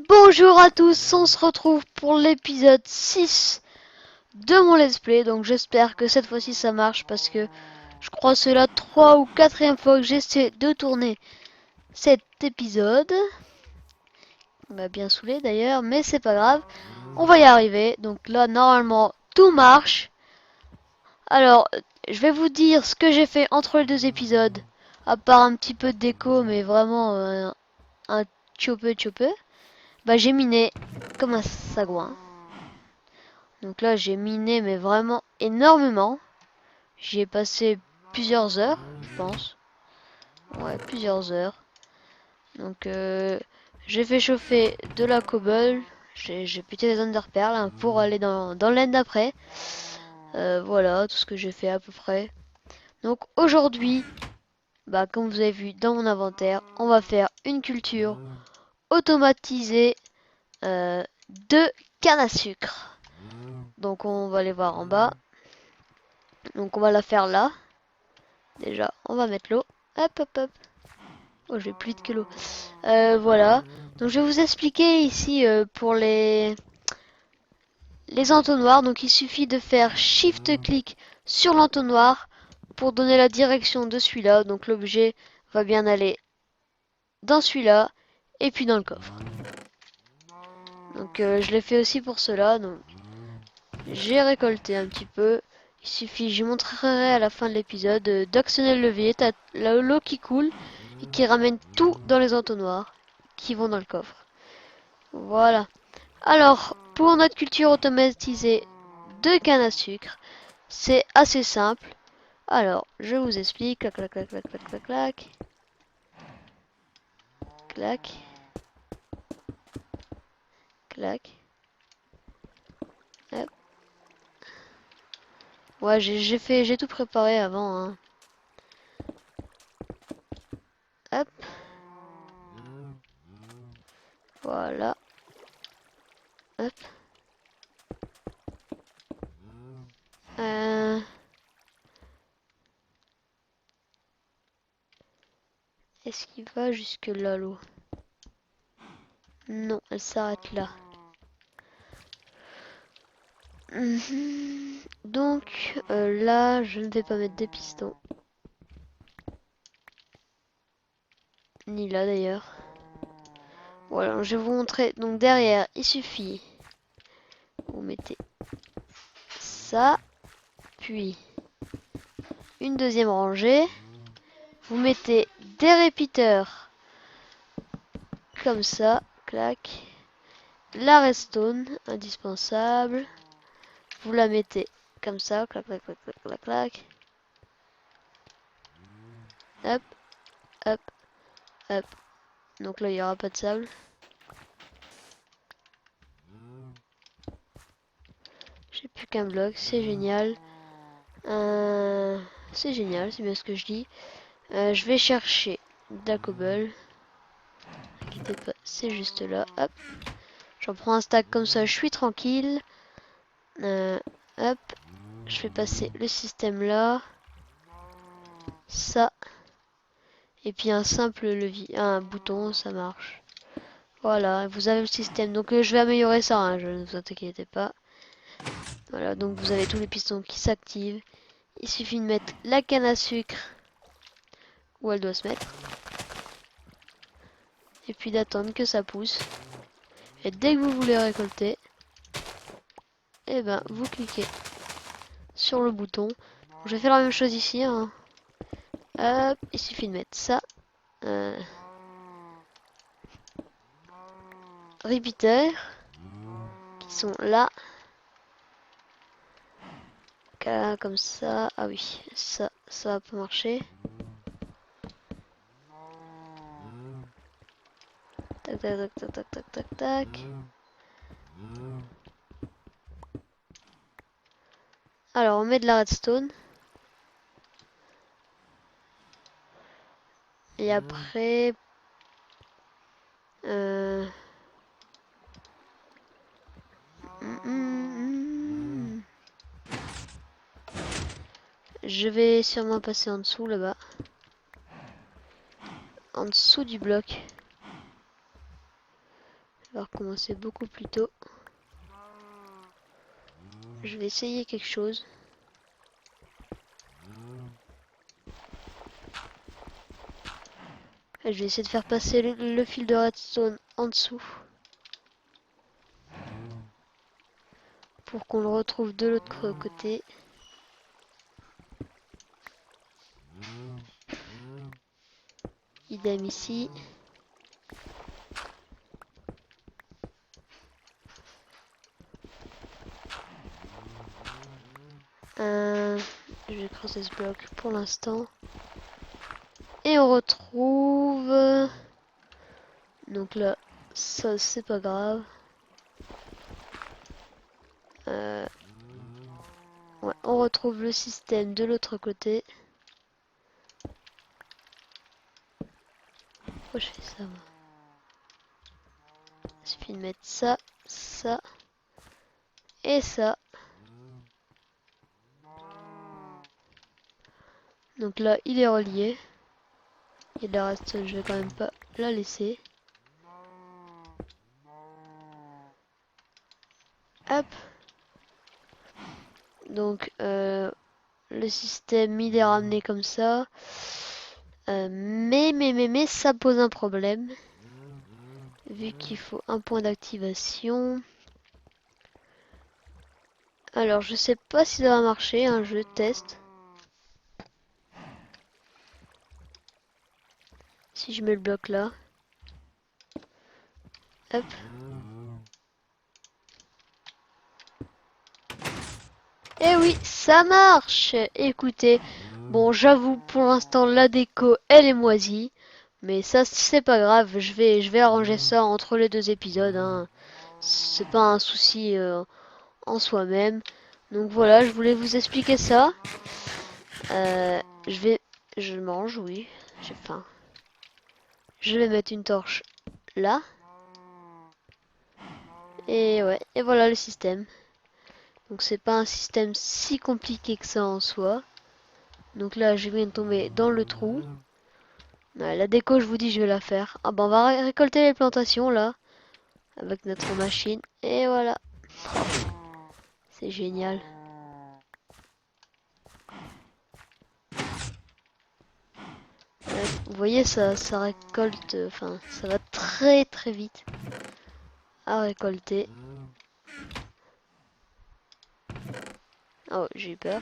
Bonjour à tous, on se retrouve pour l'épisode 6 de mon let's play. Donc j'espère que cette fois-ci ça marche parce que je crois que c'est la 3 ou 4e fois que j'essaie de tourner cet épisode. On m'a bien saoulé d'ailleurs, mais c'est pas grave. On va y arriver. Donc là normalement tout marche. Alors je vais vous dire ce que j'ai fait entre les deux épisodes. À part un petit peu de déco, mais vraiment un chopé. Bah j'ai miné comme un sagouin. Donc là j'ai miné mais vraiment énormément. J'y ai passé plusieurs heures, je pense. Ouais, plusieurs heures. Donc j'ai fait chauffer de la cobble. J'ai pété les underperles hein, pour aller dans l'end d'après. Voilà tout ce que j'ai fait à peu près. Donc aujourd'hui, bah comme vous avez vu dans mon inventaire, on va faire une culture automatisée de canne à sucre. Donc on va aller voir en bas. Donc on va la faire là. Déjà, on va mettre l'eau. Hop. Oh, j'ai plus de que l'eau. Voilà. Donc je vais vous expliquer ici pour les entonnoirs. Donc il suffit de faire Shift-clic sur l'entonnoir pour donner la direction de celui-là. Donc l'objet va bien aller dans celui-là et puis dans le coffre. Donc je l'ai fait aussi pour cela. Donc j'ai récolté un petit peu. Il suffit, je montrerai à la fin de l'épisode, d'actionner le levier. T'as l'eau qui coule et qui ramène tout dans les entonnoirs qui vont dans le coffre. Voilà. Alors, pour notre culture automatisée de canne à sucre, c'est assez simple. Alors, je vous explique. Clac. Hop. Ouais, j'ai tout préparé avant. Hein. Hop. Voilà. Hop. Est-ce qu'il va jusque là l'eau? Non, elle s'arrête là. Donc là, je ne vais pas mettre des pistons. Ni là d'ailleurs. Voilà, je vais vous montrer. Donc derrière, il suffit. Vous mettez ça. Puis une deuxième rangée. Vous mettez des répiteurs. Comme ça. Clac. La redstone, indispensable. Vous la mettez comme ça. Clac. Hop. Hop. Donc là, il n'y aura pas de sable. J'ai plus qu'un bloc, c'est génial. C'est génial, c'est bien ce que je dis. Je vais chercher de la cobble. Inquiétez pas, c'est juste là. Hop. J'en prends un stack comme ça, je suis tranquille. Hop. Je fais passer le système là. Ça. Et puis un simple levier, un bouton, ça marche. Voilà, vous avez le système. Donc je vais améliorer ça, hein, je ne vous inquiétez pas. Voilà, donc vous avez tous les pistons qui s'activent. Il suffit de mettre la canne à sucre où elle doit se mettre. Et puis d'attendre que ça pousse. Et dès que vous voulez récolter, et ben vous cliquez sur le bouton. Je vais faire la même chose ici. Hein. Hop, il suffit de mettre ça. Repeaters qui sont là. Comme ça. Ah oui, ça va pas marcher. Tac. Alors on met de la redstone. Et après... Je vais sûrement passer en dessous là-bas. En dessous du bloc. va recommencer beaucoup plus tôt. Je vais essayer quelque chose. Et je vais essayer de faire passer le fil de redstone en dessous. Pour qu'on le retrouve de l'autre côté. Idem ici. Je vais creuser ce bloc pour l'instant. Et on retrouve... Donc là, ça c'est pas grave. Ouais, on retrouve le système de l'autre côté. Pourquoi je fais ça moi? Il suffit de mettre ça, ça et ça. Donc là, il est relié. Et le reste, je vais quand même pas la laisser. Hop. Donc, le système, il est ramené comme ça. Mais, ça pose un problème. Vu qu'il faut un point d'activation. Alors, je sais pas si ça va marcher, hein, je teste. Si je mets le bloc là. Hop. Eh oui, ça marche. Écoutez, bon, j'avoue, pour l'instant, la déco, elle est moisie. Mais ça, c'est pas grave. Je vais arranger ça entre les deux épisodes. Hein. C'est pas un souci en soi-même. Donc voilà, je voulais vous expliquer ça. Je mange, oui. J'ai faim. Je vais mettre une torche là. Et ouais, et voilà le système. Donc c'est pas un système si compliqué que ça en soi. Donc là, je viens de tomber dans le trou. Ouais, la déco, je vous dis, je vais la faire. Ah bah on va récolter les plantations là. Avec notre machine. Et voilà. C'est génial. Ouais, vous voyez, ça récolte. Enfin, ça va très très vite à récolter. Oh, j'ai eu peur.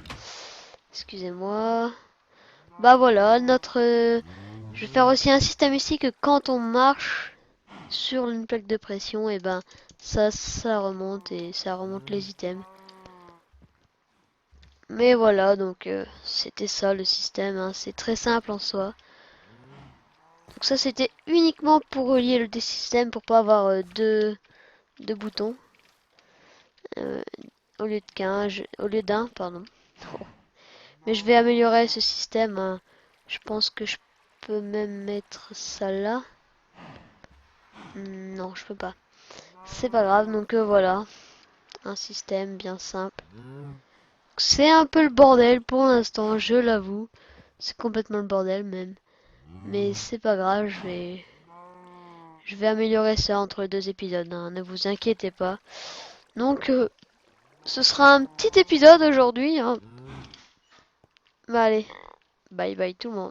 Excusez-moi. Bah voilà, je vais faire aussi un système ici que quand on marche sur une plaque de pression, et ben ça remonte et ça remonte les items. Mais voilà, donc c'était ça le système, hein. C'est très simple en soi. Donc ça c'était uniquement pour relier le système pour pas avoir deux boutons. Euh, au lieu de au lieu d'un, pardon. Oh. Mais je vais améliorer ce système, hein. Je pense que je peux même mettre ça là. Non, je peux pas. C'est pas grave, donc voilà. Un système bien simple. C'est un peu le bordel pour l'instant, je l'avoue. C'est complètement le bordel même. Mais c'est pas grave, je vais améliorer ça entre les deux épisodes, hein, ne vous inquiétez pas. Donc, ce sera un petit épisode aujourd'hui. Hein. Bah allez, bye bye tout le monde.